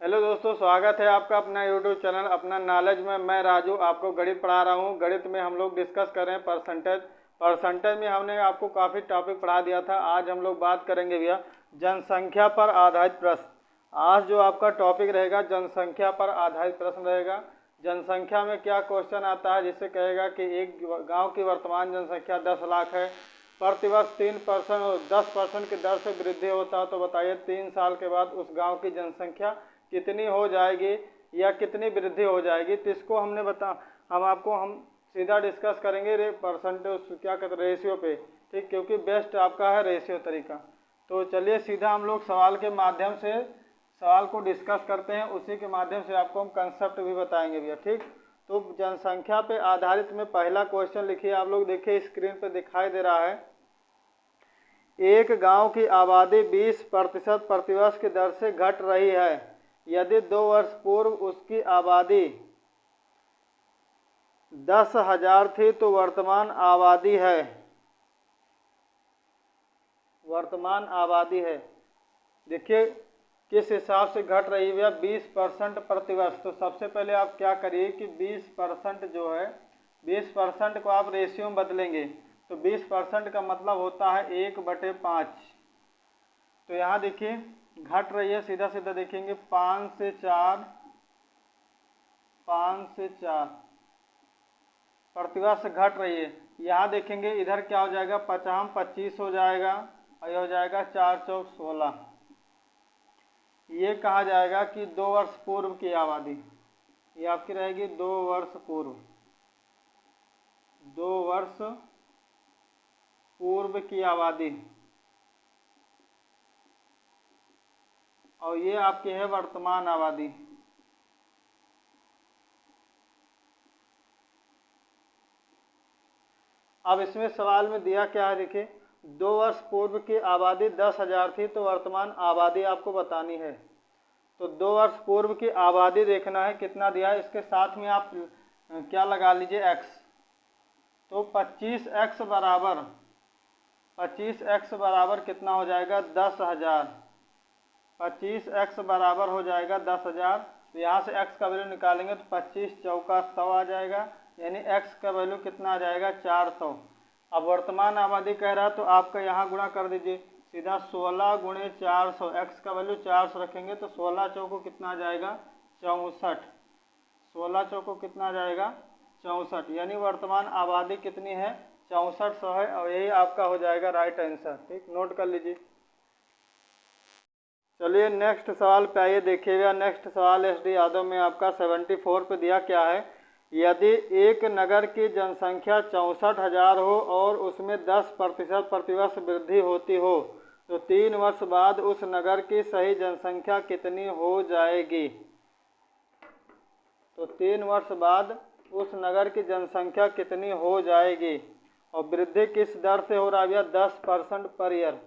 Hello दोस्तों, स्वागत है आपका अपना यूट्यूब चैनल अपना नॉलेज में। मैं राजू आपको गणित पढ़ा रहा हूँ। गणित में हम लोग डिस्कस कर रहे हैं परसेंटेज में हमने आपको काफ़ी टॉपिक पढ़ा दिया था। आज हम लोग बात करेंगे भैया जनसंख्या पर आधारित प्रश्न। आज जो आपका टॉपिक रहेगा जनसंख्या पर आधारित प्रश्न रहेगा। जनसंख्या में क्या क्वेश्चन आता है जिससे कहेगा कि एक गाँव की वर्तमान जनसंख्या 10 लाख है, प्रतिवर्ष 3% और 10% की दर से वृद्धि होता है, तो बताइए 3 साल के बाद उस गांव की जनसंख्या कितनी हो जाएगी या कितनी वृद्धि हो जाएगी। तो इसको हम सीधा डिस्कस करेंगे परसेंटेज क्या कहते हैं रेशियो पे, ठीक, क्योंकि बेस्ट आपका है रेशियो तरीका। तो चलिए सीधा हम लोग सवाल के माध्यम से सवाल को डिस्कस करते हैं, उसी के माध्यम से आपको हम कंसेप्ट भी बताएंगे भैया, ठीक। तो जनसंख्या पे आधारित में पहला क्वेश्चन लिखिए, आप लोग देखिए स्क्रीन पे दिखाई दे रहा है। एक गांव की आबादी 20% प्रतिवर्ष की दर से घट रही है। यदि 2 वर्ष पूर्व उसकी आबादी 10,000 थी तो वर्तमान आबादी है, देखिए किस हिसाब से घट रही है। 20% प्रतिवर्ष। तो सबसे पहले आप क्या करिए कि 20% जो है 20% को आप रेशियो में बदलेंगे। तो 20% का मतलब होता है 1/5। तो यहाँ देखिए घट रही है, सीधा सीधा देखेंगे 5 से 4 प्रतिवर्ष घट रही है। यहाँ देखेंगे इधर क्या हो जाएगा, 25 हो जाएगा और ये हो जाएगा 4 चौक 16। ये कहा जाएगा कि 2 वर्ष पूर्व की आबादी, ये आपकी रहेगी 2 वर्ष पूर्व, 2 वर्ष पूर्व की आबादी, और ये आपकी है वर्तमान आबादी। अब इसमें सवाल में दिया क्या है, देखिए 2 वर्ष पूर्व की आबादी 10,000 थी तो वर्तमान आबादी आपको बतानी है। तो 2 वर्ष पूर्व की आबादी देखना है कितना दिया है, इसके साथ में आप क्या लगा लीजिए x। तो 25x बराबर कितना हो जाएगा 10,000। 25x बराबर हो जाएगा 10,000। तो यहाँ से x का वैल्यू निकालेंगे तो 25 चौका 100 आ जाएगा, यानी x का वैल्यू कितना आ जाएगा 400। अब वर्तमान आबादी कह रहा है तो आपका यहाँ गुणा कर दीजिए सीधा 16 गुणे 400। x का वैल्यू 400 रखेंगे तो 16 चौको कितना आ जाएगा 64। 16 चौको कितना आ जाएगा 64, यानी वर्तमान आबादी कितनी है 6400 है, और यही आपका हो जाएगा राइट आंसर, ठीक, नोट कर लीजिए। चलिए नेक्स्ट सवाल पे आइए, देखिएगा नेक्स्ट सवाल एस डी यादव में आपका 74 पे दिया क्या है। यदि एक नगर की जनसंख्या 64,000 हो और उसमें 10% प्रतिवर्ष वृद्धि होती हो तो 3 वर्ष बाद उस नगर की सही जनसंख्या कितनी हो जाएगी। तो 3 वर्ष बाद उस नगर की जनसंख्या कितनी हो जाएगी और वृद्धि किस दर से हो रहा है, 10% पर ईयर।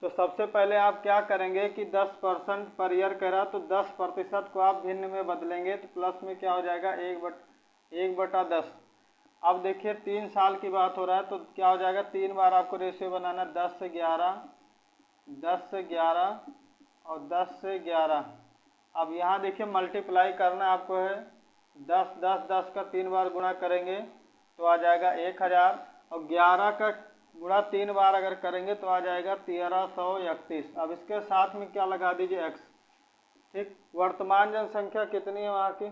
तो सबसे पहले आप क्या करेंगे कि 10% पर ईयर कह रहा तो 10% को आप भिन्न में बदलेंगे तो प्लस में क्या हो जाएगा 1/10। अब देखिए 3 साल की बात हो रहा है तो क्या हो जाएगा, 3 बार आपको रेशियो बनाना, 10 से 11, 10 से 11 और 10 से 11। अब यहाँ देखिए मल्टीप्लाई करना आपको है, 10 10 10 का 3 बार गुणा करेंगे तो आ जाएगा 1000, और 11 का गुणा 3 बार अगर करेंगे तो आ जाएगा 1331। अब इसके साथ में क्या लगा दीजिए x, ठीक। वर्तमान जनसंख्या कितनी है वहाँ की,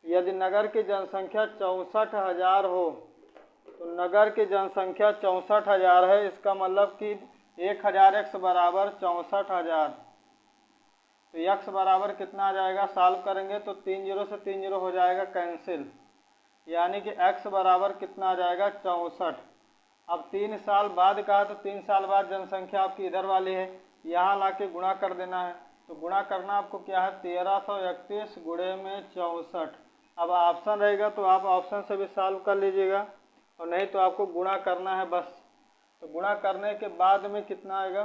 यदि नगर की जनसंख्या 64,000 हो तो नगर की जनसंख्या 64,000 है, इसका मतलब कि 1000x बराबर 64,000। तो x बराबर कितना आ जाएगा, सॉल्व करेंगे तो 3 जीरो से 3 जीरो हो जाएगा कैंसिल, यानी कि x बराबर कितना आ जाएगा 64। अब 3 साल बाद कहा तो 3 साल बाद जनसंख्या आपकी इधर वाली है, यहाँ ला के गुणा कर देना है। तो गुणा करना आपको क्या है 1331 गुणे में 64। अब ऑप्शन रहेगा तो आप ऑप्शन से भी सॉल्व कर लीजिएगा, और नहीं तो आपको गुणा करना है बस। तो गुणा करने के बाद में कितना आएगा,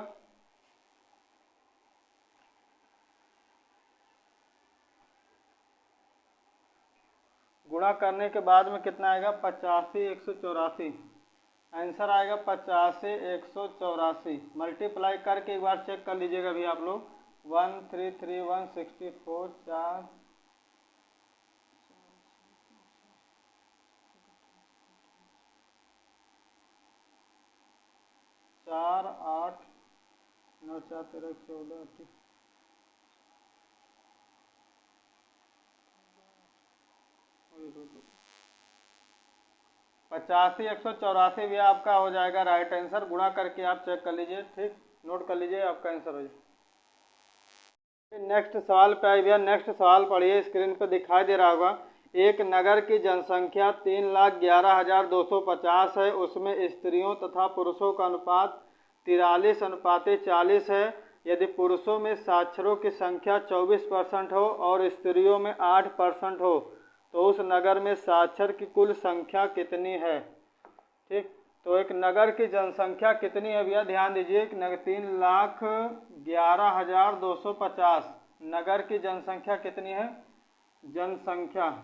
गुणा करने के बाद में कितना आएगा 85 184। आंसर आएगा 85,184। मल्टीप्लाई करके एक बार चेक कर लीजिएगा अभी आप लोग। 133164 4 4 8 9 4 13 14 85,184 भी आपका हो जाएगा राइट आंसर। गुणा करके आप चेक कर लीजिए, ठीक, नोट कर लीजिए, आपका आंसर हो जाए। नेक्स्ट सवाल पे आई भैया। नेक्स्ट सवाल पढ़िए, स्क्रीन पे दिखाई दे रहा होगा। एक नगर की जनसंख्या 3,11,250 है। उसमें स्त्रियों तथा पुरुषों का अनुपात 43:40 है। यदि पुरुषों में साक्षरों की संख्या 24% हो और स्त्रियों में 8% हो तो उस नगर में साक्षर की कुल संख्या कितनी है? ठीक, तो एक नगर की जनसंख्या कितनी है भैया, ध्यान दीजिए। 3,11,250 नगर की जनसंख्या कितनी है? जनसंख्या,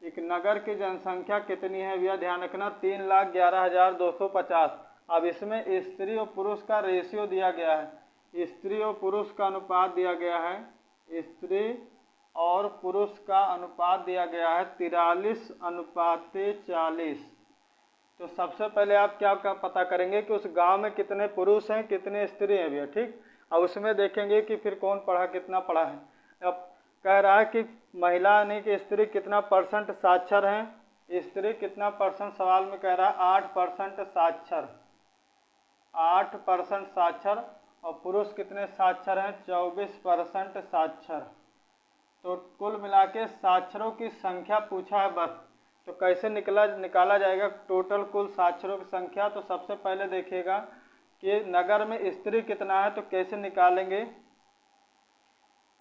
एक नगर की जनसंख्या कितनी है भैया, ध्यान रखना, 3,11,250। अब इसमें स्त्री और पुरुष का रेशियो दिया गया है, स्त्री और पुरुष का अनुपात दिया गया है, स्त्री और पुरुष का अनुपात दिया गया है 43:40। तो सबसे पहले आप क्या पता करेंगे कि उस गांव में कितने पुरुष हैं कितने स्त्री हैं भैया, ठीक। अब उसमें देखेंगे कि फिर कौन पढ़ा कितना पढ़ा है। अब कह रहा है कि महिला यानी कि स्त्री कितना % साक्षर हैं, स्त्री कितना % सवाल में कह रहा है 8% साक्षर, 8% साक्षर, और पुरुष कितने साक्षर हैं 24% साक्षर। तो कुल मिला के साक्षरों की संख्या पूछा है बस। तो कैसे निकाला जाएगा टोटल कुल साक्षरों की संख्या? तो सबसे पहले देखिएगा कि नगर में स्त्री कितना है, तो कैसे निकालेंगे,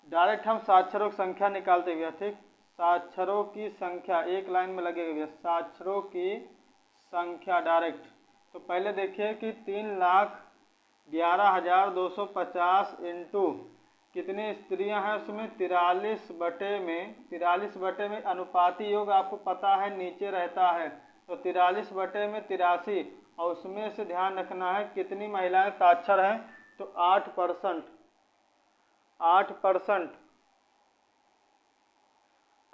डायरेक्ट हम साक्षरों की संख्या निकालते हुए, ठीक। साक्षरों की संख्या एक लाइन में लगेगा भैया, साक्षरों की संख्या डायरेक्ट। तो पहले देखिए कि 3,11,250 इंटू कितनी स्त्रियां हैं उसमें 43 में अनुपाती योग आपको पता है नीचे रहता है, तो 43/83, और उसमें से ध्यान रखना है कितनी महिलाएं साक्षर हैं, तो 8%,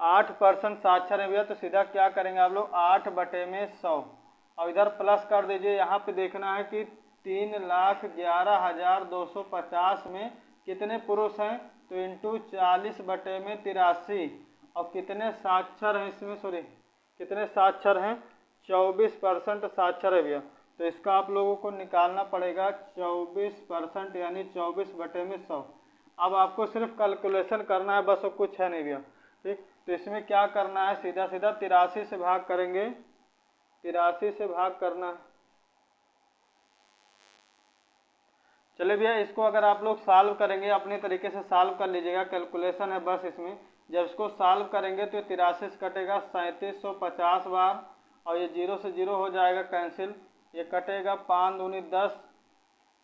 8% साक्षर है भैया। तो सीधा क्या करेंगे आप लोग 8/100, और इधर प्लस कर दीजिए। यहाँ पे देखना है कि 3,11,250 में कितने पुरुष हैं, तो इंटू 40/83, और कितने साक्षर हैं इसमें, सॉरी कितने साक्षर हैं 24% साक्षर है भैया। तो इसका आप लोगों को निकालना पड़ेगा 24% यानी 24/100। अब आपको सिर्फ कैलकुलेशन करना है बस, और कुछ है नहीं भैया, ठीक। तो इसमें क्या करना है, सीधा सीधा 83 से भाग करेंगे, 83 से भाग करना है। चलिए भैया, इसको अगर आप लोग सॉल्व करेंगे अपने तरीके से सॉल्व कर लीजिएगा, कैलकुलेशन है बस इसमें। जब इसको सॉल्व करेंगे तो 83 से कटेगा 3750 बार, और ये 0 से 0 हो जाएगा कैंसिल, ये कटेगा 5 दूनी 10,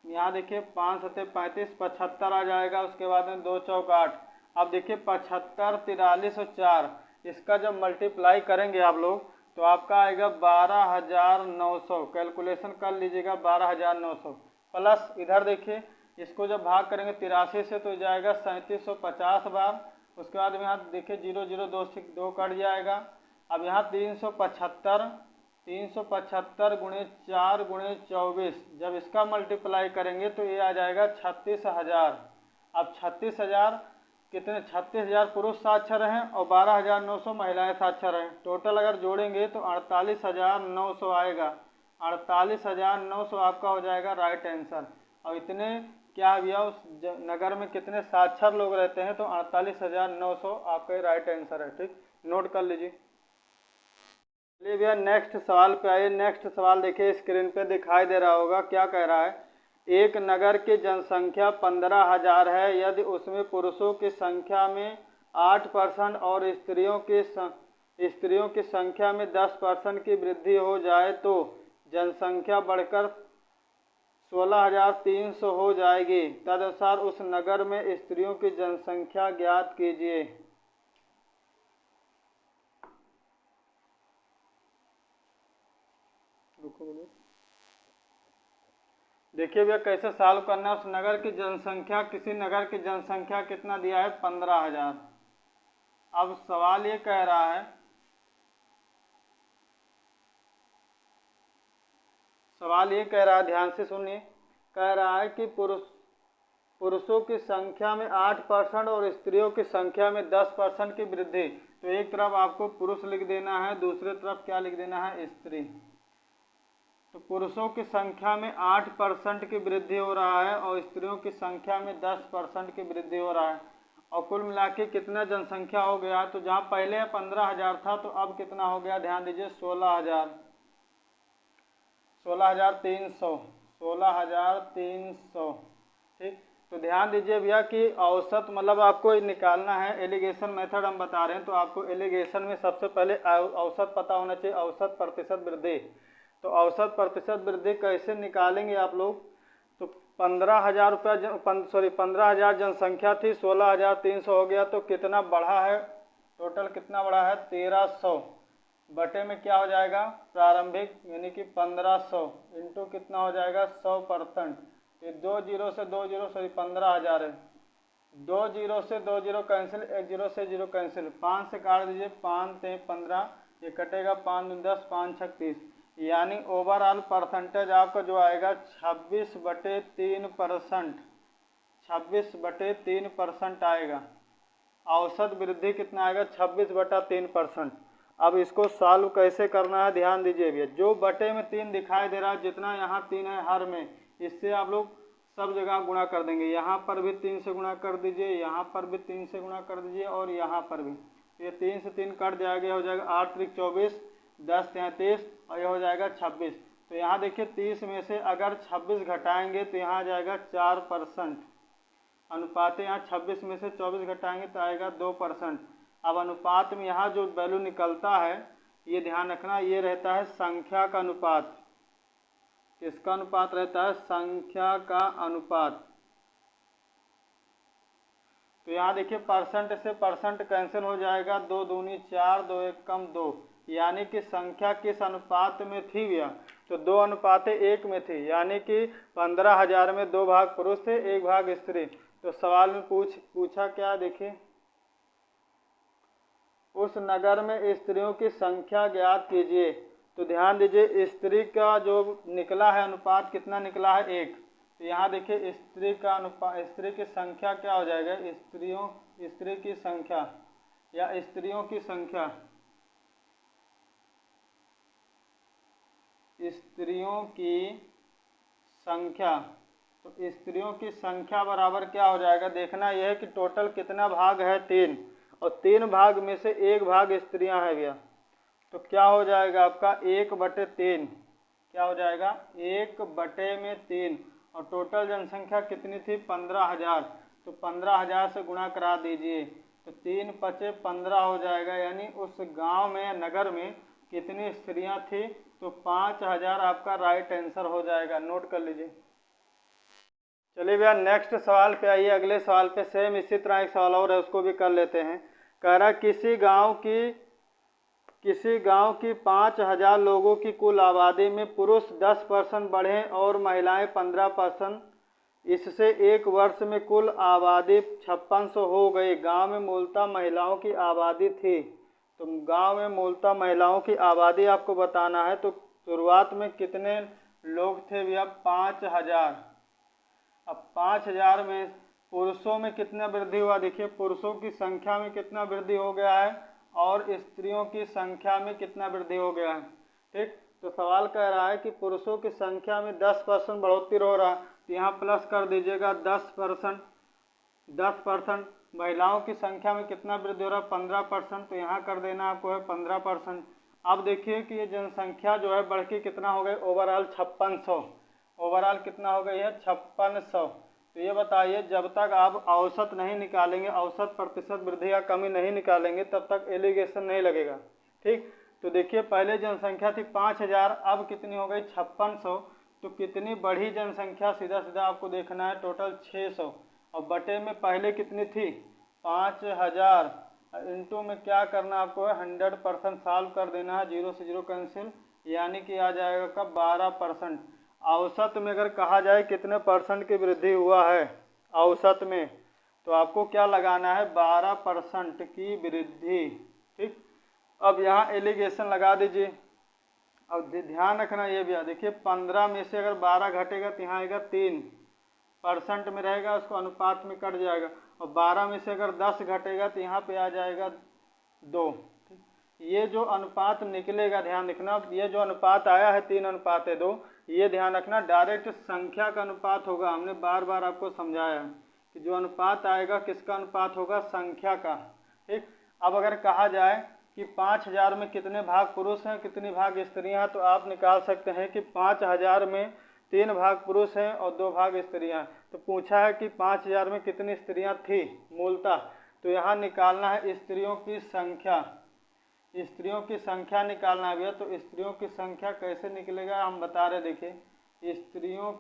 यहाँ देखिए 5 सत्ते 35, 75 आ जाएगा। उसके बाद में 2 चौक 8। अब देखिए 75, 43 और 4, इसका जब मल्टीप्लाई करेंगे आप लोग तो आपका आएगा 12,900। कैलकुलेशन कर लीजिएगा 12,900, प्लस इधर देखिए इसको जब भाग करेंगे 83 से तो जाएगा 3750 बार। उसके बाद में यहाँ देखिए 0 0 2 से 2 कट जाएगा। अब यहाँ 375 गुणे 4 गुणे 24, जब इसका मल्टीप्लाई करेंगे तो ये आ जाएगा 36,000। अब 36,000 कितने, 36,000 पुरुष साक्षर हैं और 12,900 महिलाएं साक्षर हैं। टोटल अगर जोड़ेंगे तो 48,900 आएगा, 48,900 आपका हो जाएगा राइट आंसर। और इतने क्या भैया उस नगर में कितने साक्षर लोग रहते हैं, तो 48,900 आपका राइट आंसर है, ठीक, नोट कर लीजिए। चलिए भैया नेक्स्ट सवाल पे आइए। नेक्स्ट सवाल देखिए स्क्रीन पे दिखाई दे रहा होगा, क्या कह रहा है। एक नगर की जनसंख्या 15,000 है। यदि उसमें पुरुषों की संख्या में 8% और स्त्रियों की संख्या में 10% की वृद्धि हो जाए तो जनसंख्या बढ़कर 16,300 हो जाएगी। तदनुसार उस नगर में स्त्रियों की जनसंख्या ज्ञात कीजिए। इसको बोलो। देखिए भैया कैसे सॉल्व करना है। उस नगर की जनसंख्या, किसी नगर की जनसंख्या कितना दिया है 15,000। अब सवाल ये कह रहा है, ध्यान से सुनिए, कह रहा है कि पुरुषों की संख्या में 8% और स्त्रियों की संख्या में 10% की वृद्धि। तो एक तरफ आपको पुरुष लिख देना है, दूसरी तरफ क्या लिख देना है, स्त्री। तो पुरुषों की संख्या में 8% की वृद्धि हो रहा है और स्त्रियों की संख्या में 10% की वृद्धि हो रहा है। और कुल मिला के कितना जनसंख्या हो गया, तो जहाँ पहले 15,000 था तो अब कितना हो गया, ध्यान दीजिए 16,300। ठीक, तो ध्यान दीजिए भैया कि औसत मतलब आपको निकालना है, एलिगेशन मेथड हम बता रहे हैं, तो आपको एलिगेशन में सबसे पहले औसत पता होना चाहिए, औसत प्रतिशत वृद्धि। तो औसत प्रतिशत वृद्धि कैसे निकालेंगे आप लोग, तो 15,000 जनसंख्या थी, 16,300 हो गया, तो कितना बढ़ा है, टोटल कितना बढ़ा है 1,300 बटे में क्या हो जाएगा प्रारंभिक, यानी कि 1,500 इंटू कितना हो जाएगा 100%। ये 2 जीरो से 2 जीरो 15,000 है, 2 जीरो से 2 जीरो कैंसिल, 1 जीरो से 0 कैंसिल, 5 से काट दीजिए, 5 से 15, ये कटेगा 5 दूनी 10, 5 छक 30, यानी ओवरऑल परसेंटेज आपका जो आएगा 26/3%, 26/3% आएगा। औसत वृद्धि कितना आएगा 26/3%। अब इसको सॉल्व कैसे करना है, ध्यान दीजिए भैया, जो बटे में 3 दिखाई दे रहा है, जितना यहाँ 3 है हर में, इससे आप लोग सब जगह गुणा कर देंगे। यहाँ पर भी 3 से गुणा कर दीजिए, यहाँ पर भी 3 से गुणा कर दीजिए और यहाँ पर भी। ये 3 से 3 कट जाएगा, हो जाएगा 8 त्रिक 24, 10 33 और ये हो जाएगा 26। तो यहाँ देखिए 30 में से अगर 26 घटाएंगे तो यहाँ आ जाएगा 4%। अनुपात यहाँ 26 में से 24 घटाएंगे तो आएगा 2%। अब अनुपात में यहाँ जो वैल्यू निकलता है, ये ध्यान रखना, ये रहता है संख्या का अनुपात। किसका अनुपात रहता है, संख्या का अनुपात। तो यहाँ देखिए परसेंट से परसेंट कैंसिल हो जाएगा, 2 दूनी 4, 2 1 कम 2, यानी कि संख्या किस अनुपात में थी भैया, तो 2:1 में थी, यानी कि 15,000 में 2 भाग पुरुष थे, 1 भाग स्त्री। तो सवाल में पूछा क्या, देखिए, उस नगर में स्त्रियों की संख्या ज्ञात कीजिए। तो ध्यान दीजिए स्त्री का जो निकला है अनुपात कितना निकला है 1। तो यहाँ देखिए स्त्री का अनुपात, स्त्री की संख्या क्या हो जाएगा, स्त्री की संख्या या स्त्रियों की संख्या, स्त्रियों की संख्या। तो स्त्रियों की संख्या बराबर क्या हो जाएगा, देखना यह है कि टोटल कितना भाग है 3, और 3 भाग में से 1 भाग स्त्रियां हैं भैया। तो क्या हो जाएगा आपका 1/3, क्या हो जाएगा 1/3। और टोटल जनसंख्या कितनी थी 15,000, तो 15,000 से गुणा करा दीजिए, तो 3 × 15 हो जाएगा, यानी उस गांव में या नगर में कितनी स्त्रियां थी, तो 5,000 आपका राइट आंसर हो जाएगा, नोट कर लीजिए। चलिए भैया नेक्स्ट सवाल पे आइए, अगले सवाल पे सेम इसी तरह एक सवाल और है, उसको भी कर लेते हैं। कह रहा किसी गांव की 5,000 लोगों की कुल आबादी में पुरुष 10% बढ़े और महिलाएं 15%, इससे एक वर्ष में कुल आबादी 5600 हो गई। गांव में मूलतः महिलाओं की आबादी थी, तो गांव में मूलतः महिलाओं की आबादी आपको बताना है। तो शुरुआत में कितने लोग थे भैया 5,000। अब 5,000 में पुरुषों में कितना वृद्धि हुआ, देखिए पुरुषों की संख्या में कितना वृद्धि हो गया है और स्त्रियों की संख्या में कितना वृद्धि हो गया है। ठीक, तो सवाल कह रहा है कि पुरुषों की संख्या में 10% बढ़ोतरी हो रहा है, तो यहाँ प्लस कर दीजिएगा 10%। महिलाओं की संख्या में कितना वृद्धि हो रहा है 15%, तो यहाँ कर देना आपको है 15%। अब देखिए कि ये जनसंख्या जो है बढ़ के कितना हो गई ओवरऑल 5600, ओवरऑल कितना हो गई है 5600। तो ये बताइए जब तक आप औसत नहीं निकालेंगे, औसत प्रतिशत वृद्धि या कमी नहीं निकालेंगे, तब तक एलिगेशन नहीं लगेगा। ठीक, तो देखिए पहले जनसंख्या थी 5,000, अब कितनी हो गई 5600। तो कितनी बढ़ी जनसंख्या सीधा सीधा आपको देखना है, टोटल 600, और बटे में पहले कितनी थी 5,000, इंटू में क्या करना आपको है 100% सॉल्व कर देना है, 0 से 0 कैंसिल, यानी कि आ जाएगा कब 12%। औसत में अगर कहा जाए कितने परसेंट की वृद्धि हुआ है औसत में, तो आपको क्या लगाना है 12% की वृद्धि। ठीक, अब यहाँ एलिगेशन लगा दीजिए। अब ध्यान रखना ये भी, देखिए 15 में से अगर 12 घटेगा तो यहाँ आएगा 3% में रहेगा, उसको अनुपात में कट जाएगा। और 12 में से अगर 10 घटेगा तो यहाँ पे आ जाएगा 2। ये जो अनुपात निकलेगा, ध्यान रखना, ये जो अनुपात आया है 3:2, ये ध्यान रखना डायरेक्ट संख्या का अनुपात होगा। हमने बार बार आपको समझाया है कि जो अनुपात आएगा किसका अनुपात होगा, संख्या का। ठीक, अब अगर कहा जाए कि 5000 में कितने भाग पुरुष हैं कितनी भाग स्त्रियां, तो आप निकाल सकते हैं कि 5000 में 3 भाग पुरुष हैं और 2 भाग स्त्रियां। तो पूछा है कि 5000 में कितनी स्त्रियां थी मूलतः, तो यहाँ निकालना है स्त्रियों की संख्या। स्त्रियों की संख्या निकालना है भैया। तो स्त्रियों की संख्या कैसे निकलेगा हम बता रहे, देखिए स्त्रियों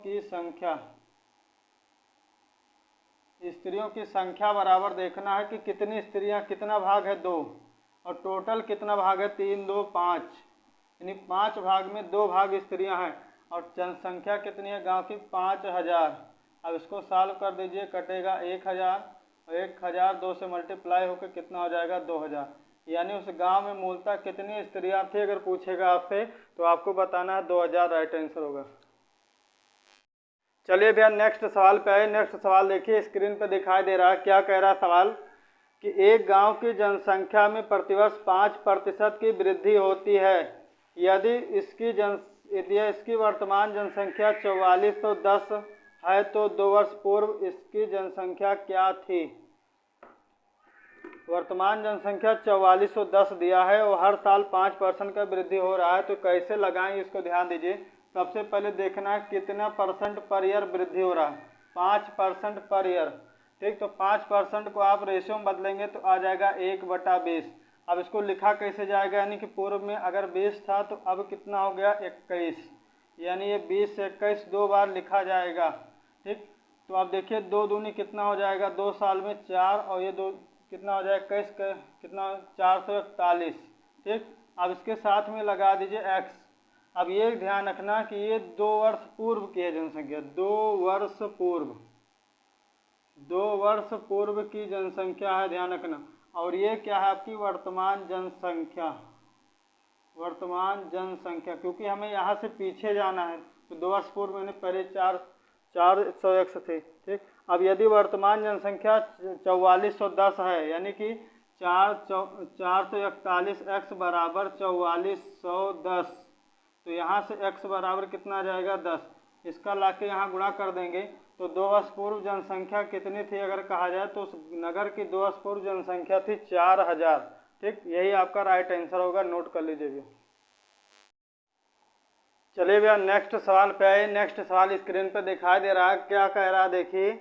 की संख्या बराबर देखना है कि कितनी स्त्रियां, कितना भाग है 2, और टोटल कितना भाग है 3, 2, 5, यानी 5 भाग में 2 भाग स्त्रियां हैं। और जनसंख्या कितनी है गांव की 5000। अब इसको सॉल्व कर दीजिए, कटेगा 1000 और 1000 2 से मल्टीप्लाई होकर कितना हो जाएगा 2000। यानी उस गांव में मूलतः कितनी स्त्रियां थी अगर पूछेगा आपसे, तो आपको बताना है 2000 राइट आंसर होगा। चलिए भैया नेक्स्ट सवाल पे आए। नेक्स्ट सवाल देखिए, स्क्रीन पे दिखाई दे रहा है। क्या कह रहा है सवाल कि एक गांव की जनसंख्या में प्रतिवर्ष 5% की वृद्धि होती है। यदि इसकी वर्तमान जनसंख्या 4410 है तो 2 वर्ष पूर्व इसकी जनसंख्या क्या थी। वर्तमान जनसंख्या 4410 दिया है और हर साल 5% का वृद्धि हो रहा है, तो कैसे लगाएं इसको ध्यान दीजिए। सबसे पहले देखना है कितना परसेंट पर ईयर वृद्धि हो रहा है, 5% पर ईयर। ठीक, तो 5% को आप रेशियो में बदलेंगे तो आ जाएगा 1/20। अब इसको लिखा कैसे जाएगा, यानी कि पूर्व में अगर 20 था तो अब कितना हो गया 21, यानी ये 20 से 21 2 बार लिखा जाएगा। ठीक, तो आप देखिए 2 दूनी कितना हो जाएगा, 2 साल में 4, और ये 2 कितना हो जाएगा 21 कितना 441। ठीक, अब इसके साथ में लगा दीजिए x। अब ये ध्यान रखना कि ये 2 वर्ष पूर्व की है जनसंख्या, 2 वर्ष पूर्व की जनसंख्या है, ध्यान रखना। और ये क्या है आपकी वर्तमान जनसंख्या, क्योंकि हमें यहाँ से पीछे जाना है। तो 2 वर्ष पूर्व मैंने पहले 401 थे। ठीक, अब यदि वर्तमान जनसंख्या 4410 है, यानी कि 441 x बराबर 4410, तो यहाँ से x बराबर कितना आ जाएगा 10। इसका लाके यहाँ गुणा कर देंगे तो 2 वर्ष पूर्व जनसंख्या कितनी थी अगर कहा जाए, तो उस नगर की 2 वर्ष पूर्व जनसंख्या थी 4000। ठीक, यही आपका राइट आंसर होगा, नोट कर लीजिए भैया। चलिए भैया नेक्स्ट सवाल पे आए। नेक्स्ट सवाल स्क्रीन पे दिखाई दे रहा है। क्या कह रहा है देखिए,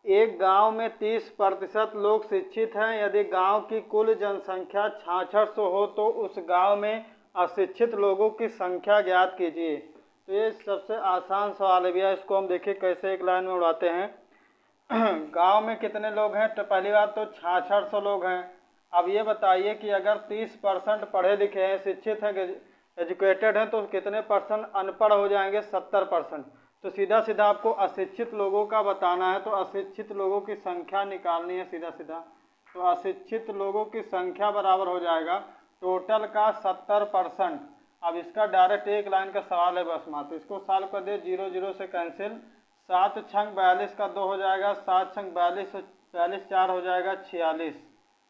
एक गांव में 30% लोग शिक्षित हैं। यदि गांव की कुल जनसंख्या 6600 हो तो उस गांव में अशिक्षित लोगों की संख्या ज्ञात कीजिए। तो ये सबसे आसान सवाल है भैया, इसको हम देखिए कैसे एक लाइन में उड़ाते हैं। गांव में कितने लोग हैं, तो पहली बात तो 6600 लोग हैं। अब ये बताइए कि अगर 30% पढ़े लिखे हैं, शिक्षित हैं, एजुकेटेड हैं, तो कितने परसेंट अनपढ़ हो जाएंगे, 70%। तो सीधा सीधा आपको अशिक्षित लोगों का बताना है, तो अशिक्षित लोगों की संख्या निकालनी है सीधा सीधा। तो अशिक्षित लोगों की संख्या बराबर हो जाएगा टोटल का 70%। अब इसका डायरेक्ट एक लाइन का सवाल है बस मात्र, इसको सॉल्व कर दे, 0 0 से कैंसिल, 7 छंग 42 का 2 हो जाएगा, 7 छंग 42, 42 4 हो जाएगा 46।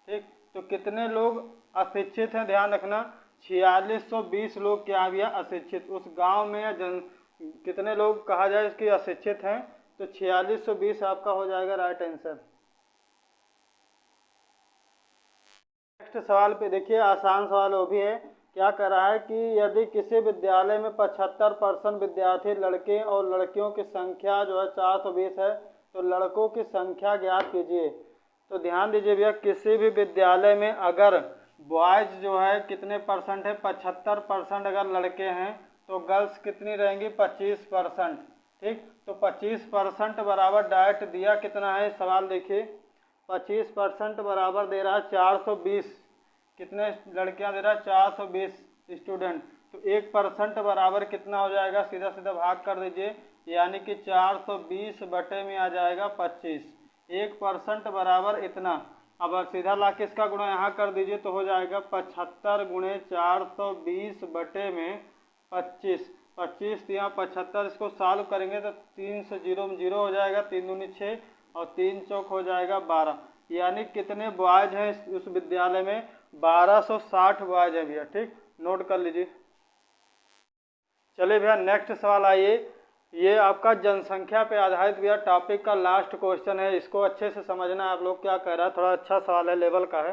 ठीक, तो कितने लोग अशिक्षित हैं ध्यान रखना, 4620 लोग क्या भैया अशिक्षित। उस गांव में कितने लोग कहा जाए इसकी अशिक्षित हैं, तो 4620 आपका हो जाएगा राइट आंसर। नेक्स्ट सवाल पे देखिए, आसान सवाल वो भी है। क्या कह रहा है कि यदि किसी विद्यालय में 75% विद्यार्थी लड़के और लड़कियों की संख्या जो है 420 है, तो लड़कों की संख्या ज्ञात कीजिए। तो ध्यान दीजिए भैया, किसी भी विद्यालय में अगर बॉयज़ जो है कितने परसेंट है, 75% अगर लड़के हैं, तो गर्ल्स कितनी रहेंगी 25%। ठीक, तो 25% बराबर डायरेक्ट दिया कितना है सवाल देखिए, 25% बराबर दे रहा है 420। कितने लड़कियां दे रहा है 420 स्टूडेंट। तो 1% बराबर कितना हो जाएगा, सीधा सीधा भाग कर दीजिए, यानी कि 420 बटे में आ जाएगा 25। 1% बराबर इतना। अब सीधा ला के इसका गुणा यहाँ कर दीजिए तो हो जाएगा 75 गुणे 420 बटे में 25। 25 यहाँ 75, इसको सॉल्व करेंगे तो 3 से 0 में 0 हो जाएगा, 3 दूनी 6 और 3 चौक हो जाएगा 12। यानी कितने बॉयज हैं उस विद्यालय में, 1260 बॉयज हैं भैया। ठीक, नोट कर लीजिए। चलिए भैया नेक्स्ट सवाल आइए। ये आपका जनसंख्या पे आधारित भैया टॉपिक का लास्ट क्वेश्चन है, इसको अच्छे से समझना। आप लोग क्या कह रहा है, थोड़ा अच्छा सवाल है, लेवल का है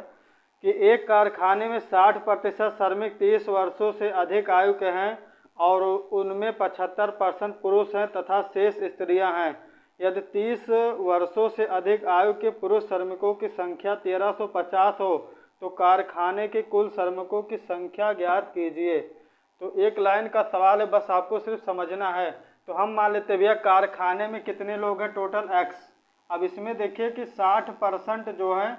कि एक कारखाने में 60% श्रमिक 30 वर्षों से अधिक आयु के हैं और उनमें 75% पुरुष हैं तथा शेष स्त्रियां हैं। यदि 30 वर्षों से अधिक आयु के पुरुष श्रमिकों की संख्या 1350 हो तो कारखाने के कुल श्रमिकों की संख्या ज्ञात कीजिए। तो एक लाइन का सवाल है, बस आपको सिर्फ समझना है। तो हम मान लेते भैया कारखाने में कितने लोग हैं, टोटल x। अब इसमें देखिए कि 60% जो है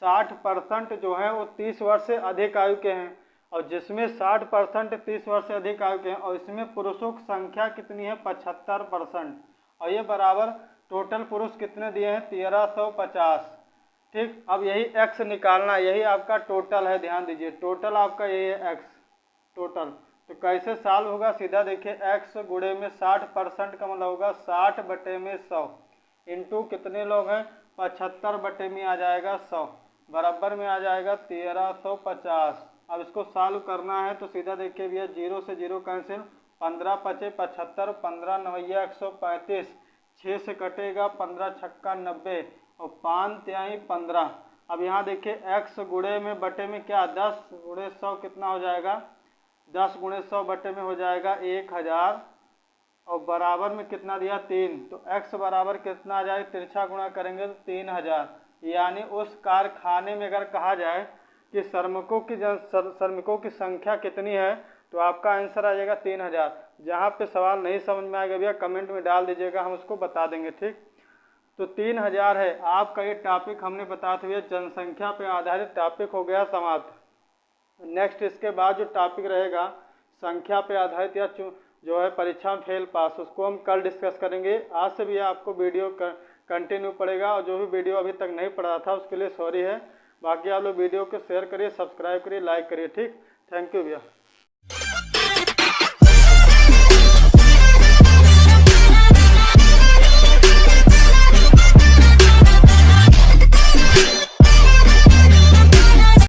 60% जो है वो 30 वर्ष से अधिक आयु के हैं, और जिसमें 60% 30 वर्ष से अधिक आयु के हैं, और इसमें पुरुषों की संख्या कितनी है 75%, और ये बराबर टोटल पुरुष कितने दिए हैं 1350। ठीक, अब यही x निकालना, यही आपका टोटल है, ध्यान दीजिए टोटल आपका यही है x टोटल। तो कैसे सॉल्व होगा, सीधा देखिए x गुणे में 60% का मतलब होगा 60 बटे में 100 इंटू कितने लोग हैं 75 बटे में आ जाएगा 100 बराबर में आ जाएगा 1350। अब इसको सॉल्व करना है तो सीधा देखिए भैया 0 से 0 कैंसिल, 15 पचे 75, 15 नवैया 135, 6 से कटेगा 15 छक्का 90 और 5 तिहाई 15। अब यहाँ देखिए x गुणे में बटे में क्या 10 गुणे 100 कितना हो जाएगा, 10 गुणे 100 बटे में हो जाएगा 1000 और बराबर में कितना दिया 3। तो x बराबर कितना आ जाए, तिरछा गुणा करेंगे तो 3000। यानी उस कारखाने में अगर कहा जाए कि श्रमिकों की संख्या कितनी है तो आपका आंसर आ जाएगा 3000। जहाँ पे सवाल नहीं समझ में आएगा भैया कमेंट में डाल दीजिएगा, हम उसको बता देंगे। ठीक, तो 3000 है आपका ये टॉपिक, हमने बताया था भैया जनसंख्या पे आधारित टॉपिक हो गया समाप्त। नेक्स्ट इसके बाद जो टॉपिक रहेगा संख्या पे आधारित या जो है परीक्षा में फेल पास, उसको हम कल डिस्कस करेंगे। आज से भी आपको वीडियो कंटिन्यू पड़ेगा, और जो भी वीडियो अभी तक नहीं पढ़ा था उसके लिए सॉरी है। बाकी आप लोग वीडियो को शेयर करिए, सब्सक्राइब करिए, लाइक करिए। ठीक, थैंक यू भैया।